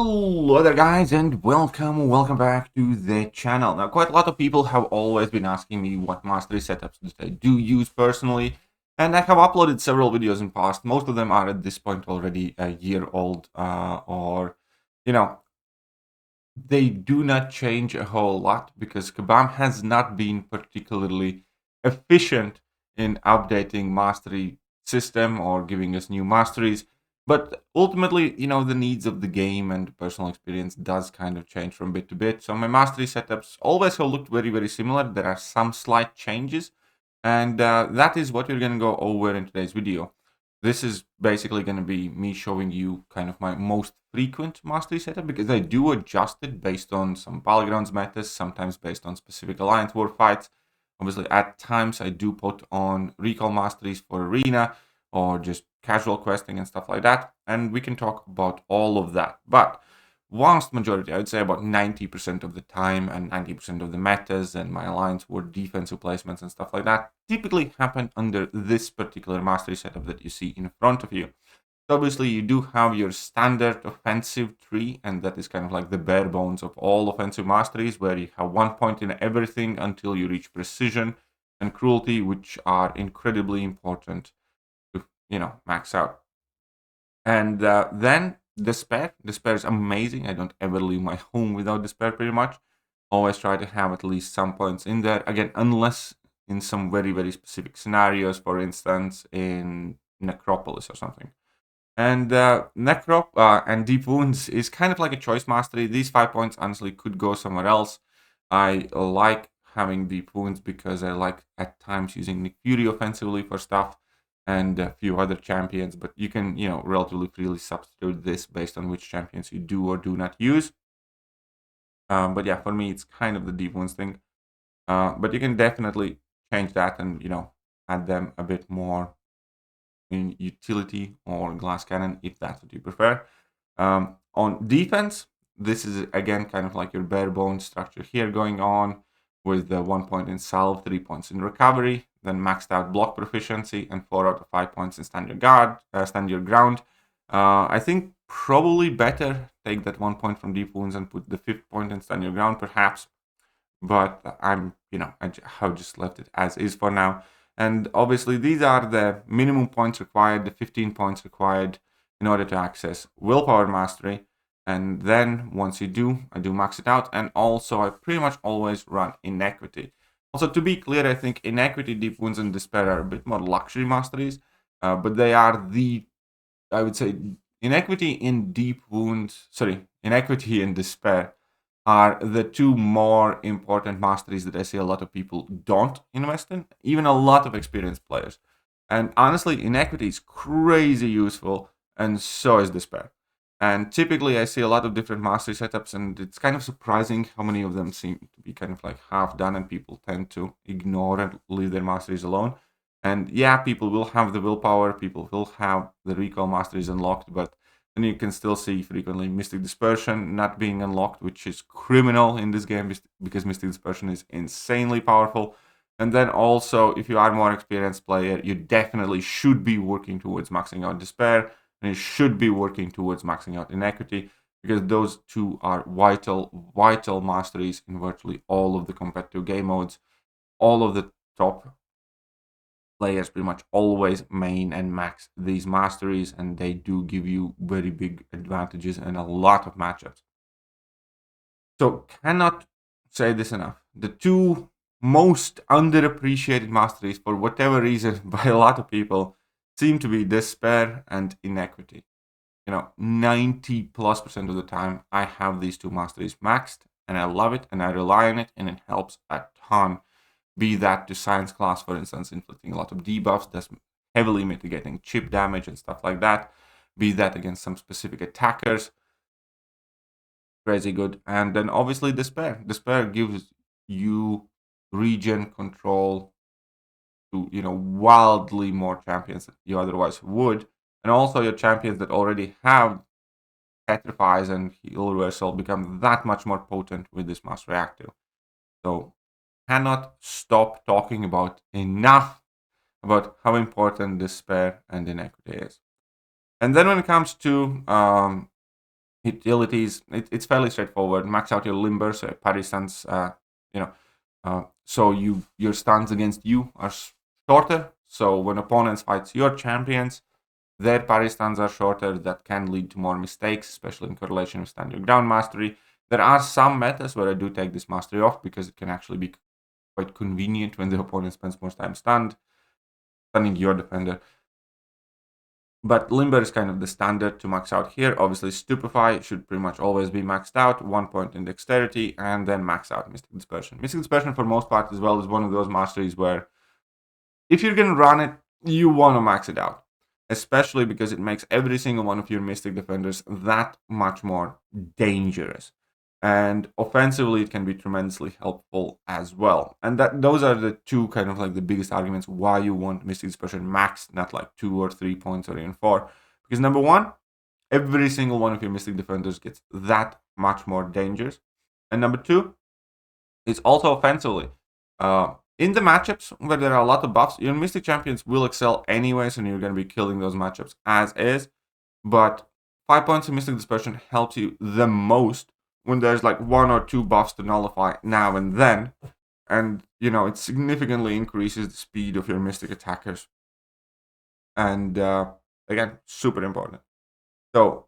Hello there guys and welcome back to the channel. Now quite a lot of people have always been asking me what mastery setups that I do use personally, and I have uploaded several videos in past. Most of them are at this point already a year old, or you know, they do not change a whole lot because Kabam has not been particularly efficient in updating mastery system or giving us new masteries. But ultimately, the needs of the game and personal experience does kind of change from bit to bit. So my mastery setups always have looked very, very similar. There are some slight changes, and that is what we're going to go over in today's video. This is basically going to be me showing you kind of my most frequent mastery setup, because I do adjust it based on some battlegrounds metas, sometimes based on specific alliance war fights. Obviously, at times I do put on recall masteries for arena or just casual questing and stuff like that, and we can talk about all of that. But vast majority, I would say about 90% of the time and 90% of the metas and my alliance war defensive placements and stuff like that typically happen under this particular mastery setup that you see in front of you. So obviously you do have your standard offensive tree, and that is kind of like the bare bones of all offensive masteries, where you have 1 point in everything until you reach precision and cruelty, which are incredibly important to max out. And then despair is amazing. I don't ever leave my home without despair, pretty much. Always try to have at least some points in there, again, unless in some very, very specific scenarios, for instance in Necropolis or something. And and Deep Wounds is kind of like a choice mastery. These 5 points honestly could go somewhere else. I like having Deep Wounds because I like at times using Thekiryu offensively for stuff and a few other champions, but you can, relatively freely substitute this based on which champions you do or do not use. But yeah, for me, it's kind of the Deep Wounds thing. But you can definitely change that and, add them a bit more in utility or glass cannon if that's what you prefer. On defense, this is again kind of like your bare bones structure here going on, with the 1 point in salve, 3 points in recovery, then maxed out block proficiency, and 4 out of 5 points in stand your ground. I think probably better take that 1 point from Deep Wounds and put the 5th point in stand your ground, perhaps. But I have just left it as is for now. And obviously, these are the minimum points required, the 15 points required in order to access Willpower Mastery. And then once you do, I do max it out. And also, I pretty much always run Inequity. Also, to be clear, I think Inequity, Deep Wounds, and Despair are a bit more luxury masteries. But they are I would say, Inequity and Despair are the two more important masteries that I see a lot of people don't invest in, even a lot of experienced players. And honestly, Inequity is crazy useful, and so is Despair. And typically, I see a lot of different mastery setups, and it's kind of surprising how many of them seem to be kind of like half done, and people tend to ignore and leave their masteries alone. And yeah, people will have the willpower, people will have the recall masteries unlocked, but then you can still see frequently Mystic Dispersion not being unlocked, which is criminal in this game because Mystic Dispersion is insanely powerful. And then also, if you are a more experienced player, you definitely should be working towards maxing out Despair, and you should be working towards maxing out Inequity, because those two are vital masteries in virtually all of the competitive game modes. All of the top players pretty much always main and max these masteries, and they do give you very big advantages and a lot of matchups. So cannot say this enough. The two most underappreciated masteries, for whatever reason, by a lot of people, seem to be Despair and Inequity. 90+% of the time, I have these two masteries maxed, and I love it, and I rely on it, and it helps a ton. Be that to science class, for instance, inflicting a lot of debuffs, that's heavily mitigating chip damage and stuff like that. Be that against some specific attackers, crazy good. And then obviously Despair. Despair gives you regen control to, wildly more champions than you otherwise would. And also your champions that already have petrifies and heal reversal become that much more potent with this mastery active. So cannot stop talking about enough about how important Despair and Inequity is. And then when it comes to Utilities, it's fairly straightforward. Max out your limber, so parry stance, so your stance against you are shorter. So when opponents fight your champions, their parry stance are shorter. That can lead to more mistakes, especially in correlation with stand your ground mastery. There are some metas where I do take this mastery off because it can actually be quite convenient when the opponent spends more time stunning your defender. But limber is kind of the standard to max out here. Obviously, stupefy should pretty much always be maxed out, 1 point in dexterity, and then max out mystic dispersion. Mystic dispersion, for most part as well, is one of those masteries where if you're going to run it, you want to max it out, especially because it makes every single one of your mystic defenders that much more dangerous. And offensively, it can be tremendously helpful as well. And those are the two kind of like the biggest arguments why you want Mystic Dispersion maxed, not like 2 or 3 points or even 4. Because number one, every single one of your Mystic Defenders gets that much more dangerous. And number two, it's also offensively. In the matchups where there are a lot of buffs, your Mystic Champions will excel anyways, and you're going to be killing those matchups as is. But 5 points of Mystic Dispersion helps you the most when there's like 1 or 2 buffs to nullify now and then. And, it significantly increases the speed of your Mystic attackers. And, again, super important. So,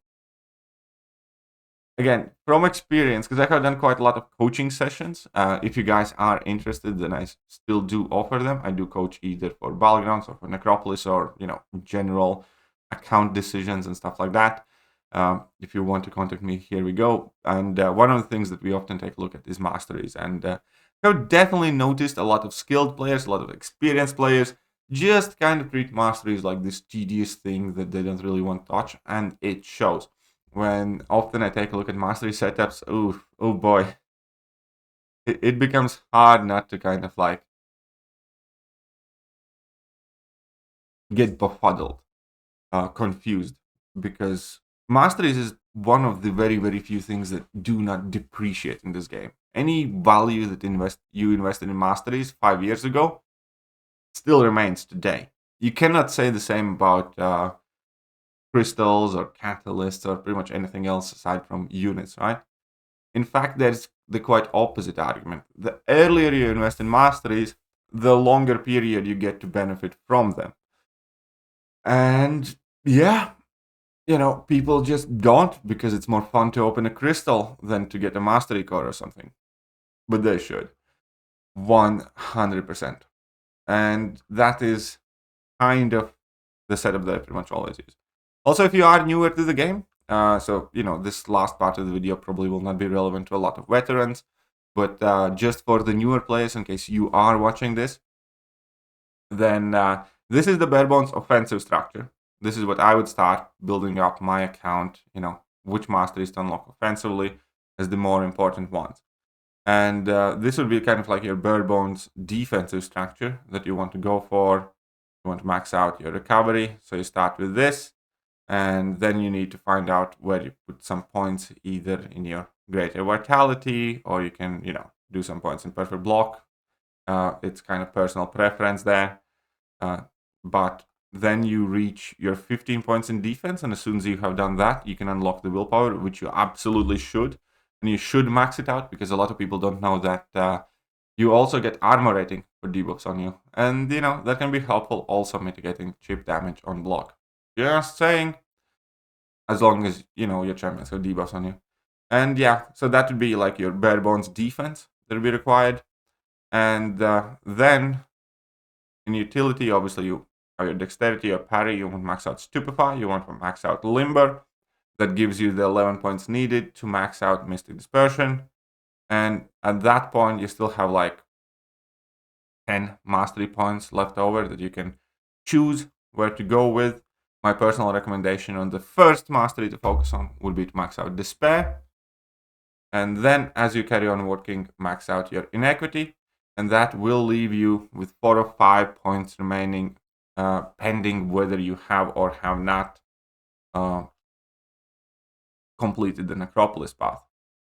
again, from experience, because I have done quite a lot of coaching sessions. If you guys are interested, then I still do offer them. I do coach either for Battlegrounds or for Necropolis or, general account decisions and stuff like that. If you want to contact me, here we go. And one of the things that we often take a look at is masteries. And I've definitely noticed a lot of skilled players, a lot of experienced players, just kind of treat masteries like this tedious thing that they don't really want to touch. And it shows. When often I take a look at mastery setups, oh boy, it becomes hard not to kind of like get befuddled, confused, because masteries is one of the very, very few things that do not depreciate in this game. Any value that you invested in masteries 5 years ago still remains today. You cannot say the same about crystals or catalysts or pretty much anything else aside from units, right? In fact, there's the quite opposite argument. The earlier you invest in masteries, the longer period you get to benefit from them. And yeah, people just don't, because it's more fun to open a crystal than to get a mastery core or something. But they should. 100%. And that is kind of the setup that I pretty much always use. Also, if you are newer to the game, so, this last part of the video probably will not be relevant to a lot of veterans, but just for the newer players, in case you are watching this, then this is the bare bones offensive structure. This is what I would start building up my account, which masteries to unlock offensively as the more important ones. And this would be kind of like your bare bones defensive structure that you want to go for. You want to max out your recovery, so you start with this. And then you need to find out where you put some points, either in your greater vitality, or you can, do some points in perfect block. It's kind of personal preference there. But then you reach your 15 points in defense, and as soon as you have done that, you can unlock the willpower, which you absolutely should. And you should max it out, because a lot of people don't know that you also get armor rating for debuffs on you. And, that can be helpful, also mitigating chip damage on block. Just saying, as long as, your champions have debuffs on you. And yeah, so that would be like your bare bones defense that would be required. And then in utility, obviously you have your dexterity or parry, you want to max out stupefy, you want to max out limber. That gives you the 11 points needed to max out mystic dispersion. And at that point, you still have like 10 mastery points left over that you can choose where to go with. My personal recommendation on the first mastery to focus on would be to max out despair. And then as you carry on working, max out your inequity. And that will leave you with 4 or 5 points remaining, pending whether you have or have not completed the necropolis path.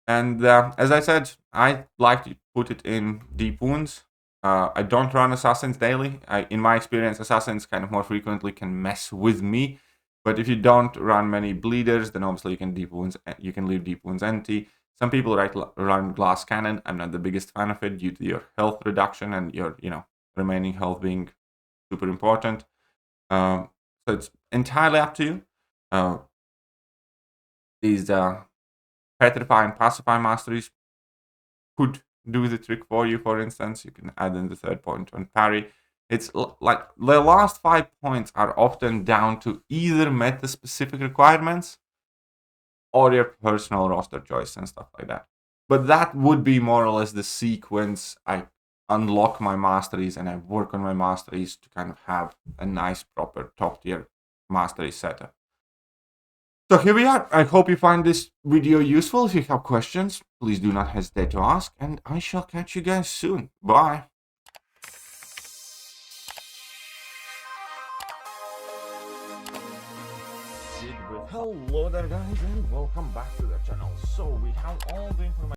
And as I said, I like to put it in deep wounds. I don't run assassins daily. In my experience, assassins kind of more frequently can mess with me But if you don't run many bleeders, then obviously you can leave deep wounds empty. Some people run glass cannon. I'm not the biggest fan of it due to your health reduction and your remaining health being super important. So it's entirely up to you. These petrify and pacify masteries could do the trick for you. For instance, you can add in the third point on parry. It's like the last 5 points are often down to either meta-specific requirements or your personal roster choice and stuff like that. But that would be more or less the sequence I unlock my masteries and I work on my masteries to kind of have a nice, proper top-tier mastery setup. So here we are. I hope you find this video useful. If you have questions, please do not hesitate to ask, and I shall catch you guys soon. Bye. Hello there guys, and welcome back to the channel. So we have all the information